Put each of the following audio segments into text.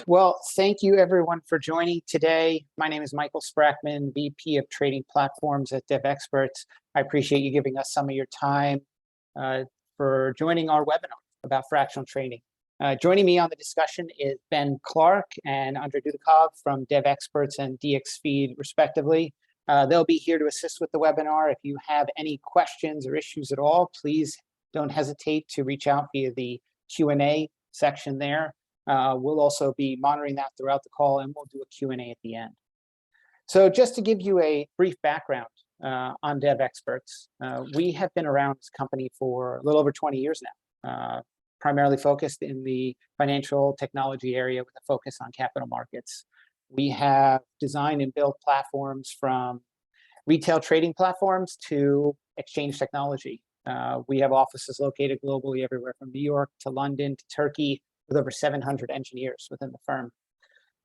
Well, thank you everyone for joining today. My name is Michael Sprachman, VP of Trading Platforms at Devexperts. I appreciate you giving us some of your time for joining our webinar about fractional trading. Joining me on the discussion is Ben Clark and Andrei Dudikov from Devexperts and DXFeed, respectively. They'll be here to assist with the webinar. If you have any questions or issues at all, please don't hesitate to reach out via the Q&A section there. We'll also be monitoring that throughout the call, and we'll do a Q&A at the end. So just to give you a brief background on Devexperts, we have been around this company for a little over 20 years now, primarily focused in the financial technology area with a focus on capital markets. We have designed and built platforms from retail trading platforms to exchange technology. We have offices located globally everywhere from New York to London to Turkey, with over 700 engineers within the firm.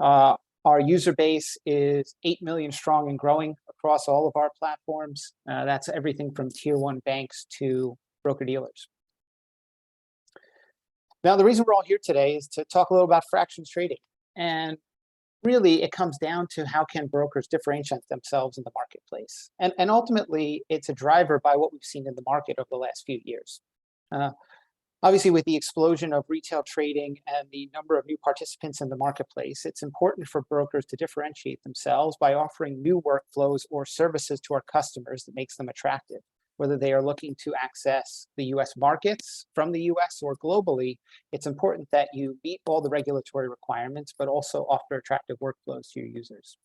Our user base is 8 million strong and growing across all of our platforms. That's everything from tier 1 banks to broker-dealers. Now, the reason we're all here today is to talk a little about fractions trading. And really, it comes down to how can brokers differentiate themselves in the marketplace. And ultimately, it's a driver by what we've seen in the market over the last few years. Obviously, with the explosion of retail trading and the number of new participants in the marketplace, it's important for brokers to differentiate themselves by offering new workflows or services to our customers that makes them attractive. Whether they are looking to access the US markets from the US or globally, it's important that you meet all the regulatory requirements, but also offer attractive workflows to your users.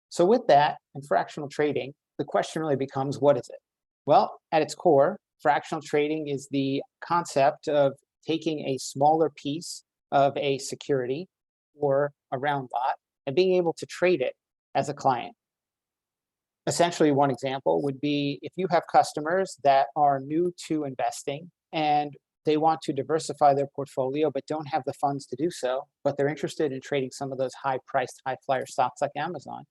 So with that, in fractional trading, the question really becomes, what is it? Well, at its core, fractional trading is the concept of taking a smaller piece of a security or a round lot and being able to trade it as a client. Essentially, one example would be if you have customers that are new to investing and they want to diversify their portfolio but don't have the funds to do so, but they're interested in trading some of those high-priced, high-flyer stocks like Amazon,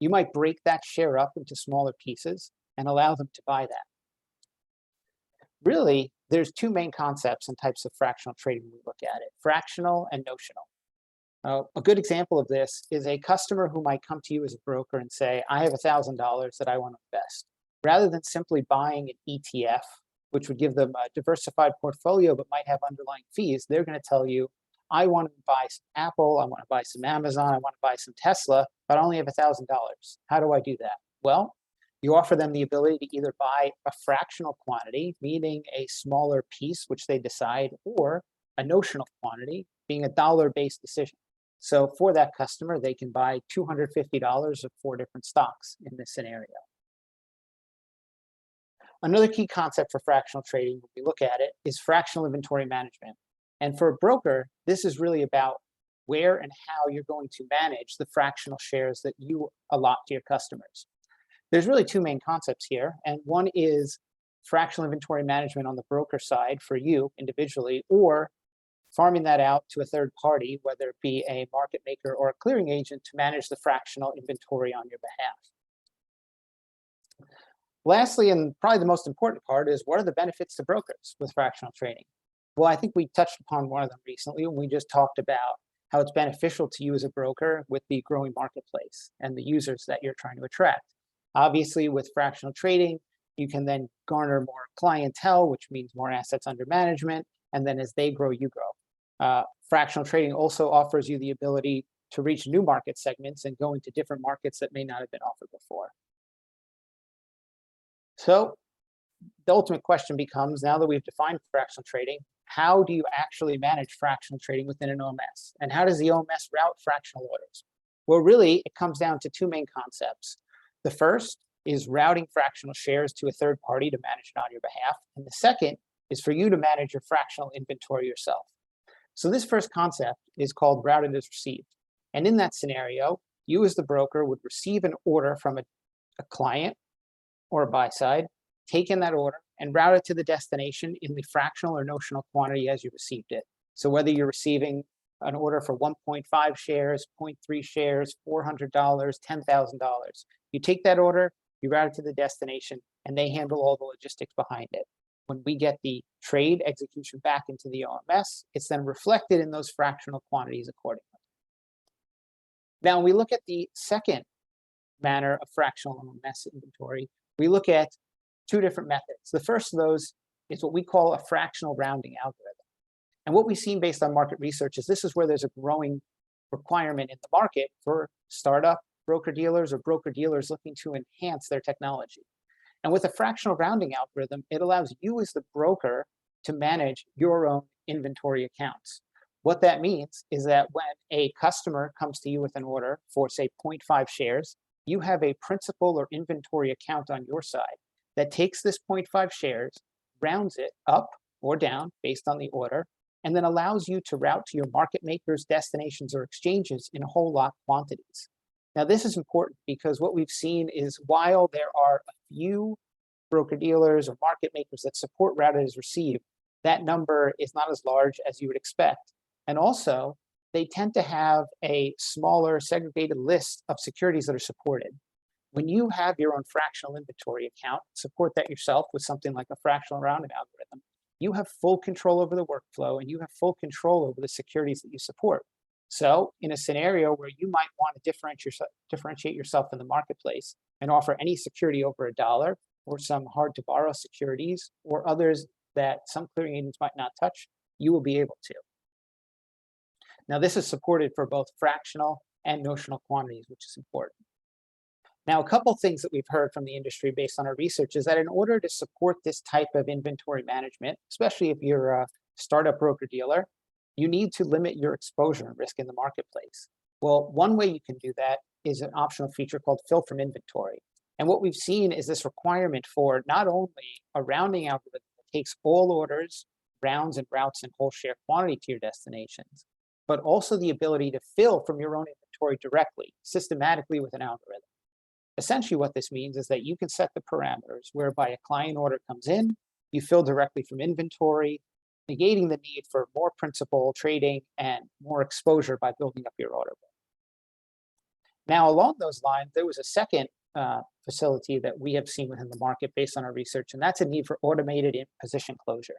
you might break that share up into smaller pieces and allow them to buy that. Really, there's two main concepts and types of fractional trading when we look at it: fractional and notional. A good example of this is a customer who might come to you as a broker and say, I have $1,000 that I want to invest. Rather than simply buying an ETF, which would give them a diversified portfolio but might have underlying fees, they're going to tell you, I want to buy some Apple, I want to buy some Amazon, I want to buy some Tesla, but I only have $1,000. How do I do that? Well, you offer them the ability to either buy a fractional quantity, meaning a smaller piece, which they decide, or a notional quantity, being a dollar-based decision. So for that customer, they can buy $250 of 4 different stocks in this scenario. Another key concept for fractional trading, when we look at it, is fractional inventory management. And for a broker, this is really about where and how you're going to manage the fractional shares that you allot to your customers. There's really two main concepts here, and one is fractional inventory management on the broker side for you individually, or farming that out to a third party, whether it be a market maker or a clearing agent, to manage the fractional inventory on your behalf. Lastly, and probably the most important part, is what are the benefits to brokers with fractional trading? Well, I think we touched upon one of them recently when we just talked about how it's beneficial to you as a broker with the growing marketplace and the users that you're trying to attract. Obviously, with fractional trading, you can then garner more clientele, which means more assets under management. And then as they grow, you grow. Fractional trading also offers you the ability to reach new market segments and go into different markets that may not have been offered before. So the ultimate question becomes, now that we've defined fractional trading, how do you actually manage fractional trading within an OMS? And how does the OMS route fractional orders? Well, really, it comes down to two main concepts. The first is routing fractional shares to a third party to manage it on your behalf. And the second is for you to manage your fractional inventory yourself. So this first concept is called routed as received. And in that scenario, you as the broker would receive an order from a client or a buy side, take in that order and route it to the destination in the fractional or notional quantity as you received it. So whether you're receiving an order for 1.5 shares, 0.3 shares, $400, $10,000, you take that order, you route it to the destination, and they handle all the logistics behind it. when we get the trade execution back into the OMS, it's then reflected in those fractional quantities accordingly. Now, when we look at the second manner of fractional OMS inventory, we look at two different methods. The first of those is what we call a fractional rounding algorithm. And what we've seen based on market research is this is where there's a growing requirement in the market for startup broker-dealers or broker-dealers looking to enhance their technology. And with a fractional rounding algorithm, it allows you as the broker to manage your own inventory accounts. What that means is that when a customer comes to you with an order for, say, 0.5 shares, you have a principal or inventory account on your side that takes this 0.5 shares, rounds it up or down based on the order, and then allows you to route to your market makers, destinations, or exchanges in whole lot quantities. Now, this is important because what we've seen is while there are a few broker-dealers or market makers that support route as received, that number is not as large as you would expect. And also, they tend to have a smaller segregated list of securities that are supported. When you have your own fractional inventory account, support that yourself with something like a fractional rounding algorithm, you have full control over the workflow and you have full control over the securities that you support. So in a scenario where you might want to differentiate yourself in the marketplace and offer any security over $1 or some hard to borrow securities or others that some clearing agents might not touch, you will be able to. Now, this is supported for both fractional and notional quantities, which is important. Now, a couple things that we've heard from the industry based on our research is that in order to support this type of inventory management, especially if you're a startup broker-dealer, you need to limit your exposure and risk in the marketplace. Well, one way you can do that is an optional feature called fill from inventory. And what we've seen is this requirement for not only a rounding algorithm that takes all orders, rounds, and routes in whole share quantity to your destinations, but also the ability to fill from your own inventory directly, systematically with an algorithm. Essentially what this means is that you can set the parameters whereby a client order comes in, you fill directly from inventory, negating the need for more principal trading and more exposure by building up your order book. Now, along those lines, there was a second facility that we have seen within the market based on our research, and that's a need for automated position closure.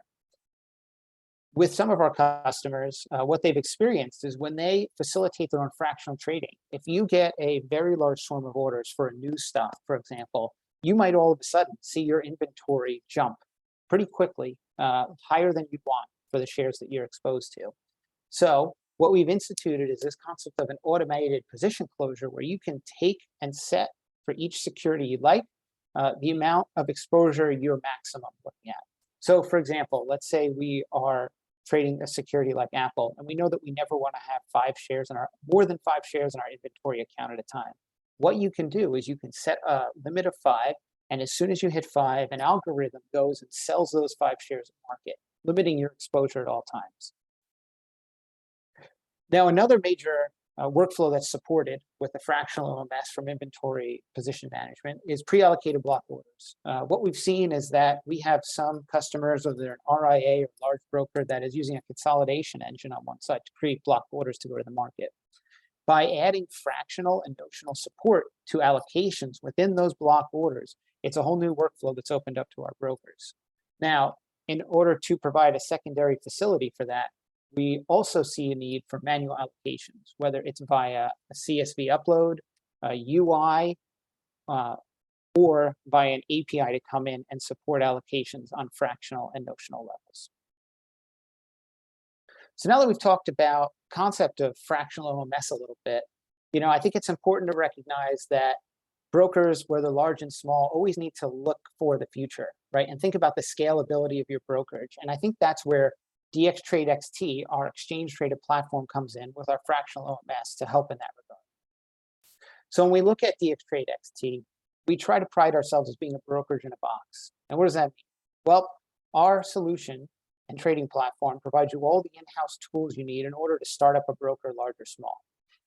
With some of our customers, what they've experienced is when they facilitate their own fractional trading, if you get a very large swarm of orders for a new stock, for example, you might all of a sudden see your inventory jump pretty quickly, higher than you'd want for the shares that you're exposed to. So what we've instituted is this concept of an automated position closure where you can take and set for each security you'd like the amount of exposure you're maximum looking at. So for example, let's say we are trading a security like Apple, and we know that we never want to have more than five shares in our inventory account at a time. What you can do is you can set a limit of 5, and as soon as you hit 5, an algorithm goes and sells those 5 shares in the market, limiting your exposure at all times. Now, another major workflow that's supported with the fractional OMS from inventory position management is pre-allocated block orders. What we've seen is that we have some customers, whether they're an RIA or large broker, that is using a consolidation engine on one side to create block orders to go to the market. By adding fractional and notional support to allocations within those block orders, it's a whole new workflow that's opened up to our brokers. Now, in order to provide a secondary facility for that, we also see a need for manual allocations, whether it's via a CSV upload, a UI, or via an API to come in and support allocations on fractional and notional levels. So now that we've talked about concept of fractional OMS a little bit, I think it's important to recognize that brokers, whether large and small, always need to look for the future, right? And think about the scalability of your brokerage. And I think that's where DXtradex, our exchange traded platform, comes in with our fractional OMS to help in that regard. So when we look at DXtradex, we try to pride ourselves as being a brokerage in a box. And what does that mean? Well, our solution and trading platform provides you all the in-house tools you need in order to start up a broker, large or small.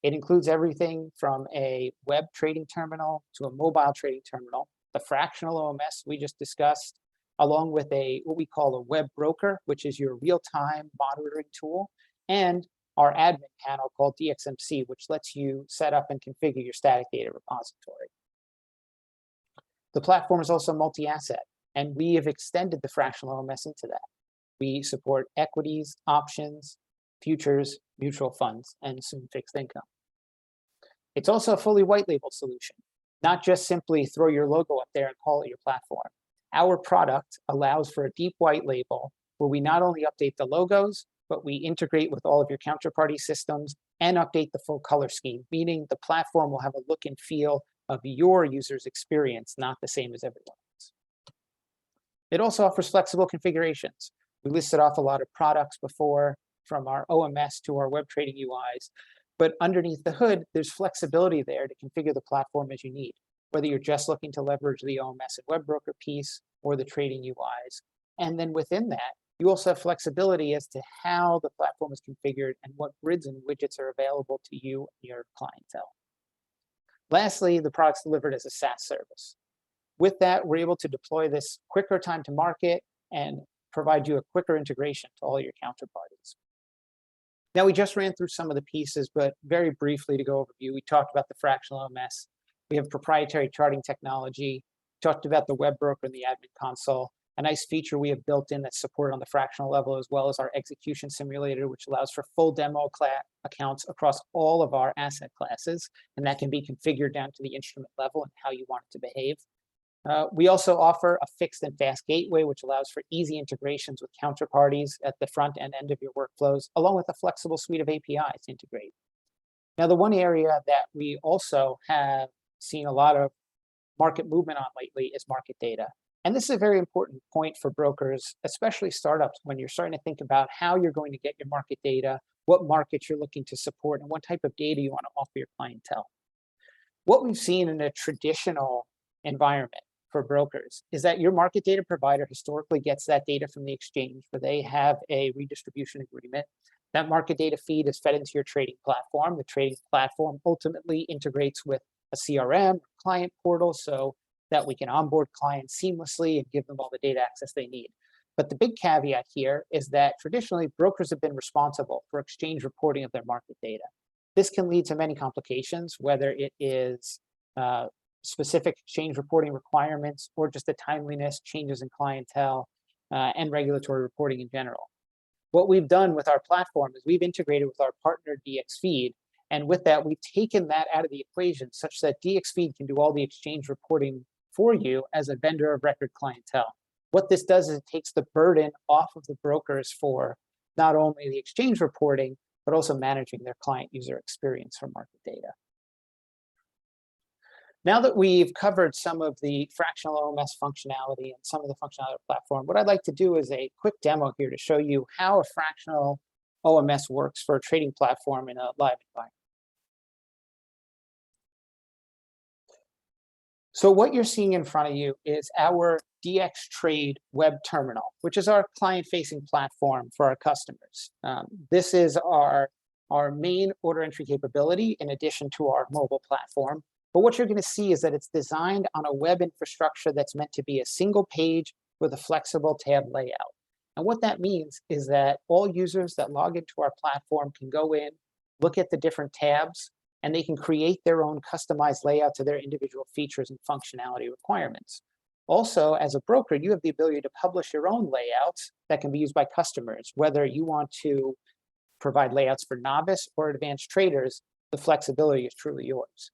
It includes everything from a web trading terminal to a mobile trading terminal, the fractional OMS we just discussed, along with what we call a web broker, which is your real-time monitoring tool, and our admin panel called DXMC, which lets you set up and configure your static data repository. The platform is also multi-asset. And we have extended the fractional OMS into that. We support equities, options, futures, mutual funds, and soon fixed income. It's also a fully white label solution, not just simply throw your logo up there and call it your platform. Our product allows for a deep white label where we not only update the logos, but we integrate with all of your counterparty systems and update the full color scheme, meaning the platform will have a look and feel of your user's experience, not the same as everyone else. It also offers flexible configurations. We listed off a lot of products before, from our OMS to our web trading UIs, but underneath the hood, there's flexibility there to configure the platform as you need, whether you're just looking to leverage the OMS and web broker piece or the trading UIs. And then within that, you also have flexibility as to how the platform is configured and what grids and widgets are available to you and your clientele. Lastly, the product's delivered as a SaaS service. With that, we're able to deploy this quicker time to market and provide you a quicker integration to all your counterparties. Now, we just ran through some of the pieces, but very briefly to go overview, we talked about the fractional OMS. We have proprietary charting technology, talked about the web broker and the admin console, a nice feature we have built in that's supported on the fractional level, as well as our execution simulator, which allows for full demo accounts across all of our asset classes, and that can be configured down to the instrument level and how you want it to behave. We also offer a fixed and fast gateway, which allows for easy integrations with counterparties at the front and end of your workflows, along with a flexible suite of APIs to integrate. Now, the one area that we also have seen a lot of market movement on lately is market data. And this is a very important point for brokers, especially startups, when you're starting to think about how you're going to get your market data, what markets you're looking to support, and what type of data you want to offer your clientele. What we've seen in a traditional environment for brokers is that your market data provider historically gets that data from the exchange, where they have a redistribution agreement. That market data feed is fed into your trading platform. The trading platform ultimately integrates with a CRM, client portal, so that we can onboard clients seamlessly and give them all the data access they need. But the big caveat here is that traditionally brokers have been responsible for exchange reporting of their market data. This can lead to many complications, whether it is specific exchange reporting requirements or just the timeliness, changes in clientele, and regulatory reporting in general. What we've done with our platform is we've integrated with our partner DXFeed, and with that, we've taken that out of the equation such that DXFeed can do all the exchange reporting for you as a vendor of record clientele. What this does is it takes the burden off of the brokers for not only the exchange reporting, but also managing their client user experience for market data. Now that we've covered some of the fractional OMS functionality and some of the functionality of the platform, what I'd like to do is a quick demo here to show you how a fractional OMS works for a trading platform in a live environment. So what you're seeing in front of you is our DXtrade web terminal, which is our client-facing platform for our customers. This is our main order entry capability in addition to our mobile platform. But what you're going to see is that it's designed on a web infrastructure that's meant to be a single page with a flexible tab layout. And what that means is that all users that log into our platform can go in, look at the different tabs, and they can create their own customized layout to their individual features and functionality requirements. Also, as a broker, you have the ability to publish your own layouts that can be used by customers. Whether you want to provide layouts for novice or advanced traders, the flexibility is truly yours.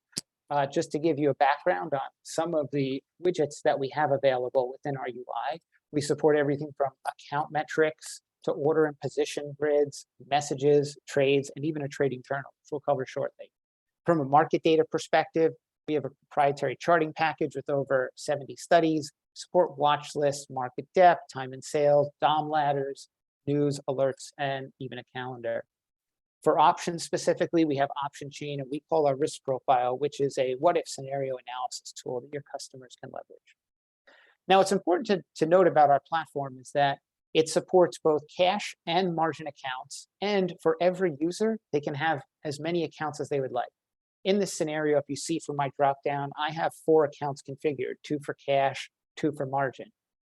Just to give you a background on some of the widgets that we have available within our UI, we support everything from account metrics to order and position grids, messages, trades, and even a trading journal, which we'll cover shortly. From a market data perspective, we have a proprietary charting package with over 70 studies, support watch lists, market depth, time and sales, DOM ladders, news, alerts, and even a calendar. For options specifically, we have option chain, and we call our risk profile, which is a what-if scenario analysis tool that your customers can leverage. Now, what's important to note about our platform is that it supports both cash and margin accounts, and for every user, they can have as many accounts as they would like. In this scenario, if you see from my dropdown, I have 4 accounts configured, 2 for cash, 2 for margin.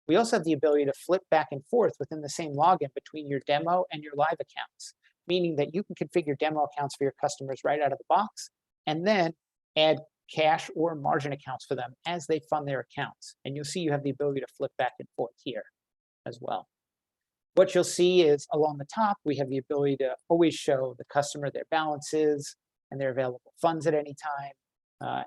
We also have the ability to flip back and forth within the same login between your demo and your live accounts, meaning that you can configure demo accounts for your customers right out of the box, and then add cash or margin accounts for them as they fund their accounts. And you'll see you have the ability to flip back and forth here as well. What you'll see is along the top, we have the ability to always show the customer their balances and their available funds at any time.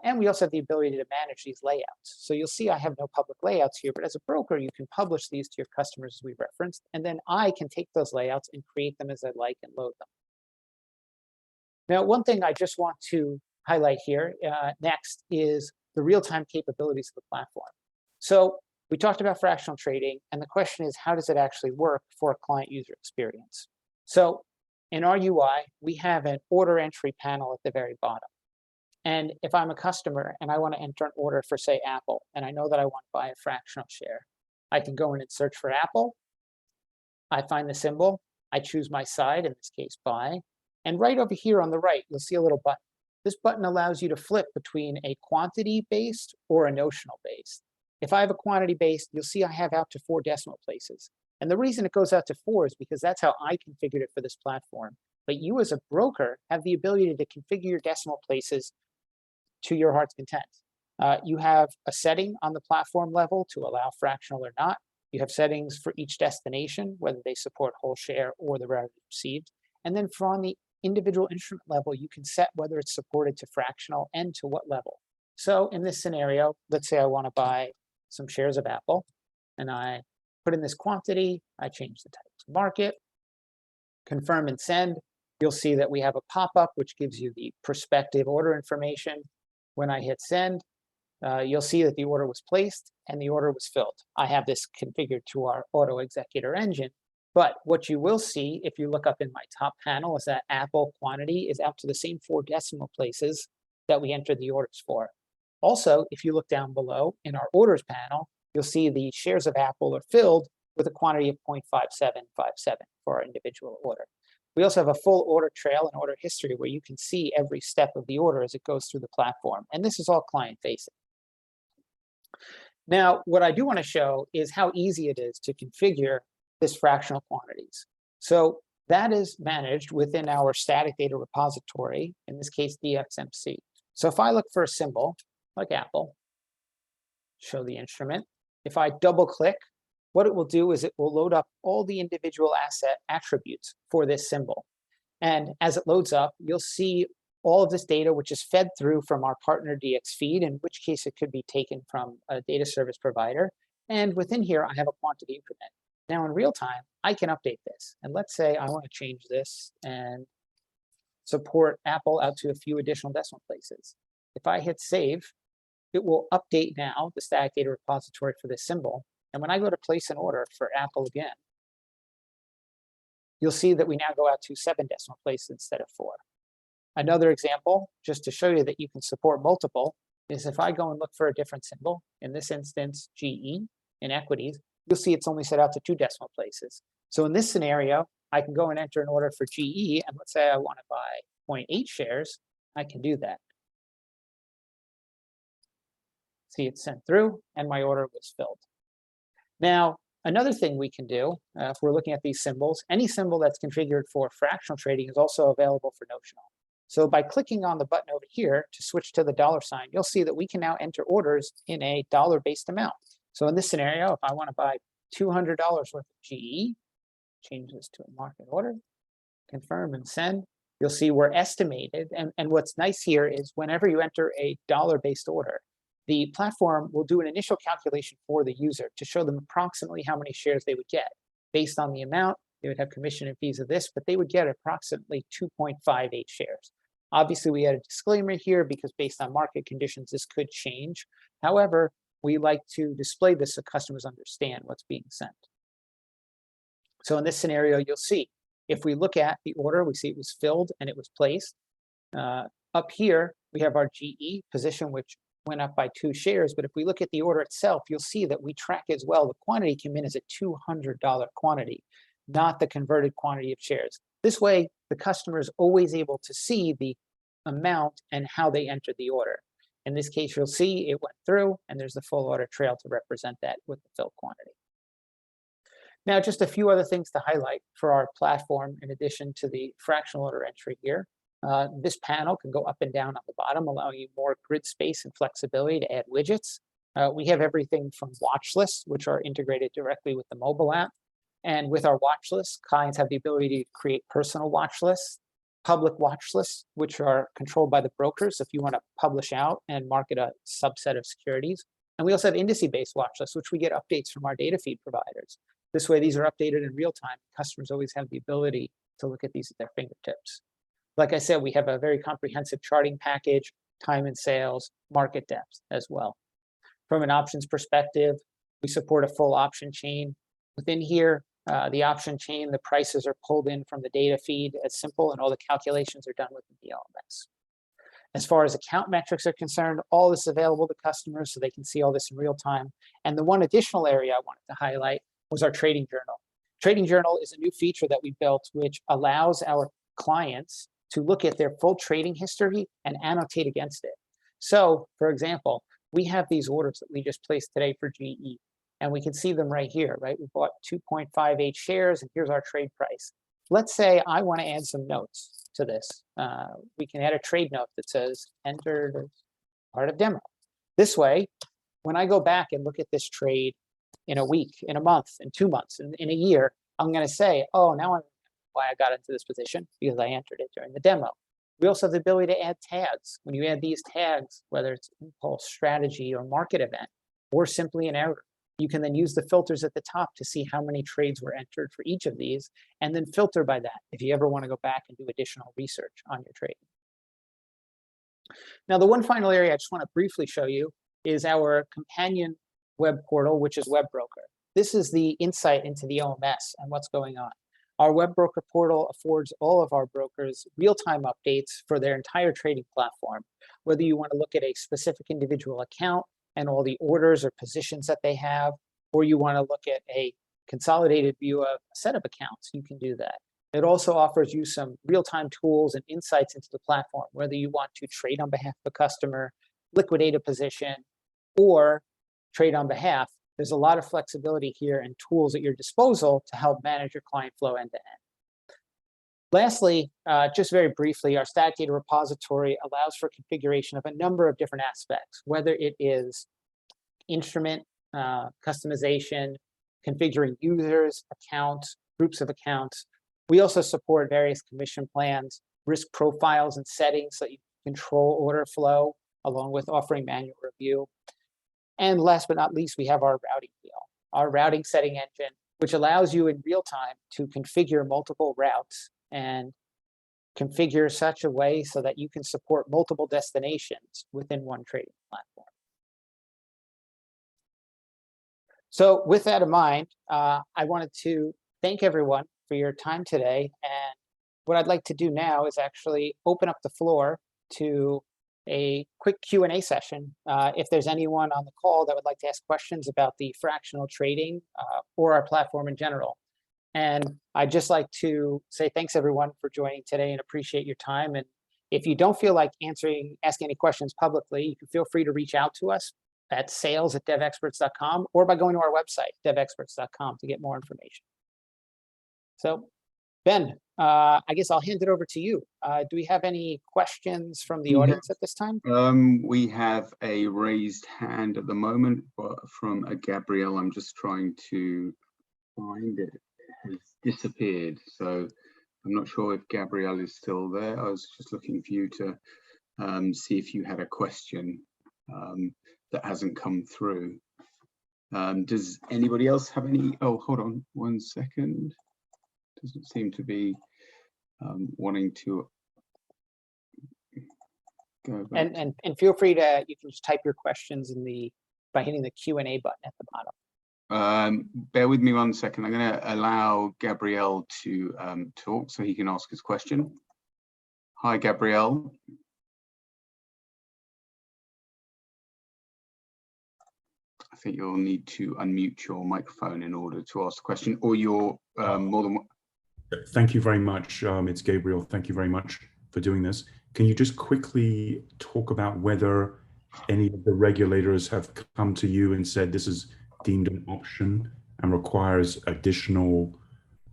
And we also have the ability to manage these layouts. So you'll see I have no public layouts here, but as a broker, you can publish these to your customers as we referenced, and then I can take those layouts and create them as I like and load them. Now, one thing I just want to highlight here next is the real-time capabilities of the platform. So we talked about fractional trading, and the question is, how does it actually work for a client user experience? So in our UI, we have an order entry panel at the very bottom. And if I'm a customer and I want to enter an order for, say, Apple, and I know that I want to buy a fractional share, I can go in and search for Apple. I find the symbol. I choose my side, in this case, buy. And right over here on the right, you'll see a little button. This button allows you to flip between a quantity-based or a notional-based. If I have a quantity-based, you'll see I have out to 4 decimal places. And the reason it goes out to 4 is because that's how I configured it for this platform. But you as a broker have the ability to configure your decimal places to your heart's content. You have a setting on the platform level to allow fractional or not. You have settings for each destination, whether they support whole share or the revenue received. And then on the individual instrument level, you can set whether it's supported to fractional and to what level. So in this scenario, let's say I want to buy some shares of Apple, and I put in this quantity, I change the type to market, confirm and send. You'll see that we have a pop-up which gives you the prospective order information. When I hit send, you'll see that the order was placed and the order was filled. I have this configured to our auto executor engine, but what you will see if you look up in my top panel is that Apple quantity is out to the same 4 decimal places that we entered the orders for. Also, if you look down below in our orders panel, you'll see the shares of Apple are filled with a quantity of 0.5757 for our individual order. We also have a full order trail and order history where you can see every step of the order as it goes through the platform. And this is all client facing. Now, what I do want to show is how easy it is to configure this fractional quantities. So that is managed within our static data repository, in this case, DXMC. So if I look for a symbol, like Apple, show the instrument. If I double click, what it will do is it will load up all the individual asset attributes for this symbol. And as it loads up, you'll see all of this data, which is fed through from our partner DX feed, in which case it could be taken from a data service provider. And within here, I have a quantity increment. Now in real time, I can update this. And let's say I want to change this and support Apple out to a few additional decimal places. If I hit save, it will update now the static data repository for this symbol. And when I go to place an order for Apple again, you'll see that we now go out to 7 decimal places instead of 4. Another example, just to show you that you can support multiple, is if I go and look for a different symbol, in this instance, GE, in equities, you'll see it's only set out to 2 decimal places. So in this scenario, I can go and enter an order for GE, and let's say I want to buy 0.8 shares, I can do that. See, it's sent through, and my order was filled. Now, another thing we can do, if we're looking at these symbols, any symbol that's configured for fractional trading is also available for notional. So by clicking on the button over here to switch to the $, you'll see that we can now enter orders in a dollar-based amount. So in this scenario, if I want to buy $200 worth of GE, change this to a market order, confirm and send, you'll see we're estimated. And what's nice here is whenever you enter a dollar-based order, the platform will do an initial calculation for the user to show them approximately how many shares they would get. Based on the amount, they would have commission and fees of this, but they would get approximately 2.58 shares. Obviously, we had a disclaimer here because based on market conditions, this could change. However, we like to display this so customers understand what's being sent. So in this scenario, you'll see, if we look at the order, we see it was filled and it was placed. Up here, we have our GE position, which went up by 2 shares. But if we look at the order itself, you'll see that we track as well. The quantity came in as a $200 quantity, not the converted quantity of shares. This way, the customer is always able to see the amount and how they entered the order. In this case, you'll see it went through, and there's the full order trail to represent that with the filled quantity. Now, just a few other things to highlight for our platform in addition to the fractional order entry here. This panel can go up and down on the bottom, allowing you more grid space and flexibility to add widgets. We have everything from watch lists, which are integrated directly with the mobile app. And with our watch lists, clients have the ability to create personal watch lists, public watch lists, which are controlled by the brokers if you want to publish out and market a subset of securities. And we also have indice-based watch lists, which we get updates from our data feed providers. This way, these are updated in real time. Customers always have the ability to look at these at their fingertips. Like I said, we have a very comprehensive charting package, time and sales, market depth as well. From an options perspective, we support a full option chain. Within here, the option chain, the prices are pulled in from the data feed as simple, and all the calculations are done within the LMS. As far as account metrics are concerned, all this is available to customers so they can see all this in real time. And the one additional area I wanted to highlight was our trading journal. Trading journal is a new feature that we built, which allows our clients to look at their full trading history and annotate against it. So, for example, we have these orders that we just placed today for GE, and we can see them right here, right? We bought 2.58 shares, and here's our trade price. Let's say I want to add some notes to this. We can add a trade note that says entered as part of demo. This way, when I go back and look at this trade in a week, in a month, in 2 months, in a year, I'm going to say, oh, now I know why I got into this position, because I entered it during the demo. We also have the ability to add tags. When you add these tags, whether it's impulse, strategy, or market event, or simply an error, you can then use the filters at the top to see how many trades were entered for each of these, and then filter by that if you ever want to go back and do additional research on your trading. Now, the one final area I just want to briefly show you is our companion web portal, which is WebBroker. This is the insight into the OMS and what's going on. Our WebBroker portal affords all of our brokers real-time updates for their entire trading platform, whether you want to look at a specific individual account and all the orders or positions that they have, or you want to look at a consolidated view of a set of accounts, you can do that. It also offers you some real-time tools and insights into the platform, whether you want to trade on behalf of a customer, liquidate a position, or trade on behalf. There's a lot of flexibility here and tools at your disposal to help manage your client flow end to end. Lastly, just very briefly, our static data repository allows for configuration of a number of different aspects, whether it is instrument customization, configuring users, accounts, groups of accounts. We also support various commission plans, risk profiles and settings so that you can control order flow, along with offering manual review. And last but not least, we have our routing wheel, our routing setting engine, which allows you in real time to configure multiple routes and configure such a way so that you can support multiple destinations within one trading platform. So with that in mind, I wanted to thank everyone for your time today. And what I'd like to do now is actually open up the floor to a quick Q&A session. If there's anyone on the call that would like to ask questions about the fractional trading or our platform in general. And I'd just like to say thanks everyone for joining today and appreciate your time. And if you don't feel like asking any questions publicly, you can feel free to reach out to us at sales@devexperts.com or by going to our website, devexperts.com, to get more information. So Ben, I guess I'll hand it over to you. Do we have any questions from the audience at this time? We have a raised hand at the moment from a Gabrielle. I'm just trying to find it. It has disappeared. So I'm not sure if Gabrielle is still there. I was just looking for you to see if you had a question that hasn't come through. Does anybody else have any? Oh, hold on 1 second. Doesn't seem to be wanting to go back. And feel free to, you can just type your questions in by hitting the Q&A button at the bottom. Bear with me 1 second. I'm going to allow Gabrielle to talk so he can ask his question. Hi, Gabrielle. I think you'll need to unmute your microphone in order to ask the question, or you're more than. Thank you very much. It's Gabriel. Thank you very much for doing this. Can you just quickly talk about whether any of the regulators have come to you and said this is deemed an option and requires additional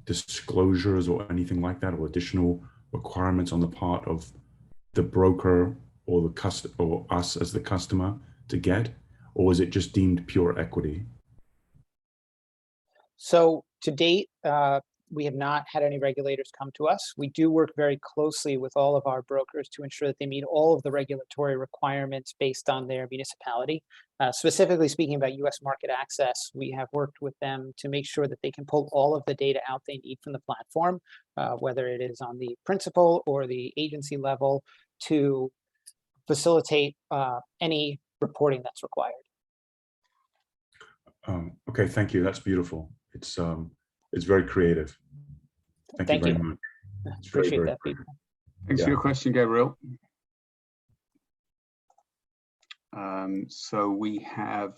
disclosures or anything like that, or additional requirements on the part of the broker or or us as the customer to get, or is it just deemed pure equity? So to date, we have not had any regulators come to us. We do work very closely with all of our brokers to ensure that they meet all of the regulatory requirements based on their municipality. Specifically speaking about U.S. market access, we have worked with them to make sure that they can pull all of the data out they need from the platform, whether it is on the principal or the agency level, to facilitate any reporting that's required. Okay, thank you. That's beautiful. It's very creative. Thank you very much. It's Appreciate very that feedback. Thanks for your question, Gabriel. So we have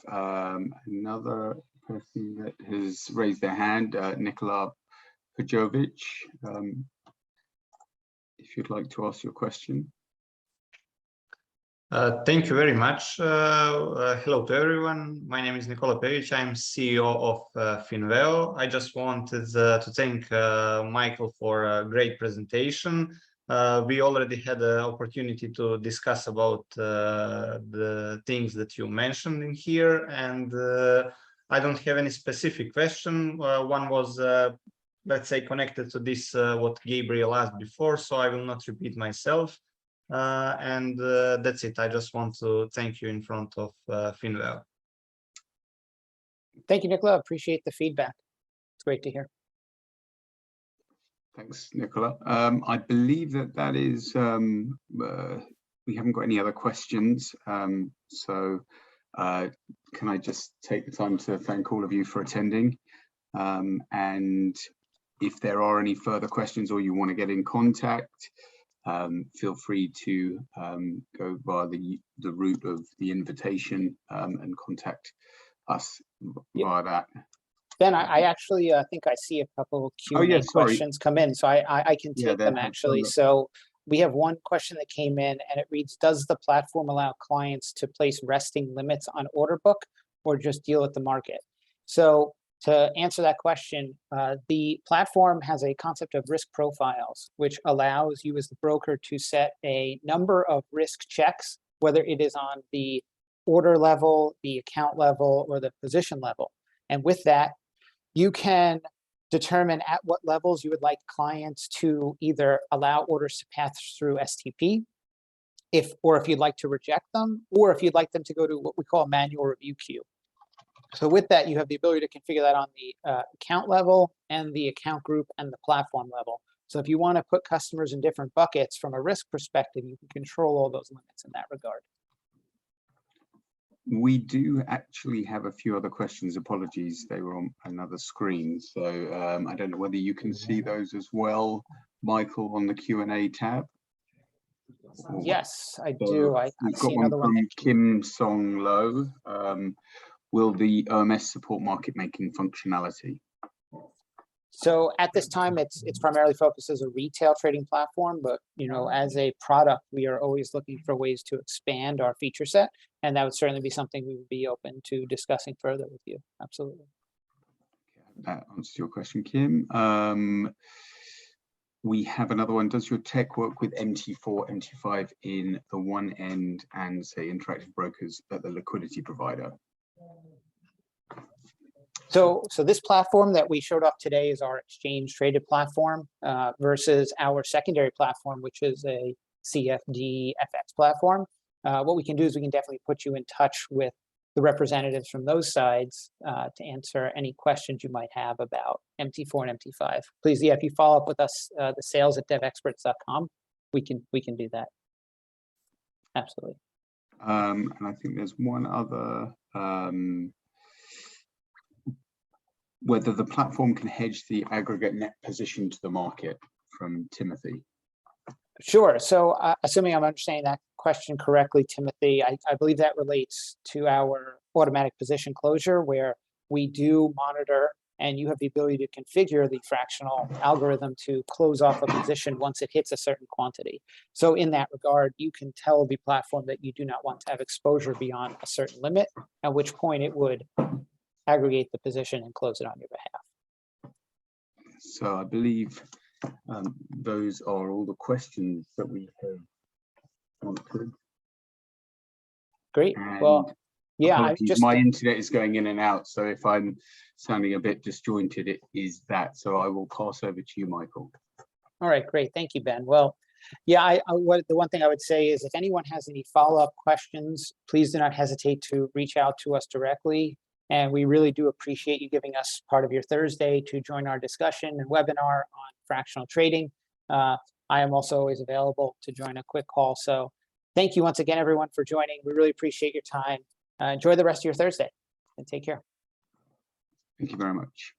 another person that has raised their hand, Nikola Pejovic. If you'd like to ask your question. Thank you very much. Hello to everyone. My name is Nikola Pejovic. I'm CEO of Finveo. I just wanted to thank Michael for a great presentation. We already had the opportunity to discuss about the things that you mentioned in here, and I don't have any specific question. One was, let's say, connected to this, what Gabriel asked before, so I will not repeat myself. And that's it. I just want to thank you in front of Finveo. Thank you, Nicola. Appreciate the feedback. It's great to hear. Thanks, Nicola. I believe that is, we haven't got any other questions. So can I just take the time to thank all of you for attending? And if there are any further questions or you want to get in contact, feel free to go via the route of the invitation and contact us via that. Ben, I actually think I see a couple Q&A questions come in, so I can take them actually. So we have one question that came in, and it reads, does the platform allow clients to place resting limits on order book or just deal at the market? So to answer that question, the platform has a concept of risk profiles, which allows you as the broker to set a number of risk checks, whether it is on the order level, the account level, or the position level. And with that, you can determine at what levels you would like clients to either allow orders to pass through STP, or if you'd like to reject them, or if you'd like them to go to what we call a manual review queue. So with that, you have the ability to configure that on the account level and the account group and the platform level. So if you want to put customers in different buckets from a risk perspective, you can control all those limits in that regard. We do actually have a few other questions. Apologies, they were on another screen. So I don't know whether you can see those as well, Michael, on the Q&A tab. Yes, I do. I see another one from Kim Song Lo. Will the OMS support market making functionality? So at this time, it's primarily focused as a retail trading platform, but as a product, we are always looking for ways to expand our feature set, and that would certainly be something we would be open to discussing further with you. Absolutely. That answers your question, Kim. We have another one. Does your tech work with MT4, MT5 in the one end and say interactive brokers at the liquidity provider? So this platform that we showed off today is our exchange traded platform versus our secondary platform, which is a CFD FX platform. What we can do is we can definitely put you in touch with the representatives from those sides to answer any questions you might have about MT4 and MT5. Please, if you follow up with us, the sales at devexperts.com, we can do that. Absolutely. And I think there's one other. Whether the platform can hedge the aggregate net position to the market, from Timothy. Sure. So assuming I'm understanding that question correctly, Timothy, I believe that relates to our automatic position closure, where we do monitor and you have the ability to configure the fractional algorithm to close off a position once it hits a certain quantity. So in that regard, you can tell the platform that you do not want to have exposure beyond a certain limit, at which point it would aggregate the position and close it on your behalf. So I believe those are all the questions that we have answered. Great. And Well, yeah, I apologies, just my internet is going in and out, so if I'm sounding a bit disjointed, it is that. So I will pass over to you, Michael. all right, great. Thank you, Ben. Well, yeah, the one thing I would say is if anyone has any follow-up questions, please do not hesitate to reach out to us directly. And we really do appreciate you giving us part of your Thursday to join our discussion and webinar on fractional trading. I am also always available to join a quick call. So thank you once again, everyone, for joining. We really appreciate your time. Enjoy the rest of your Thursday and take care. Thank you very much.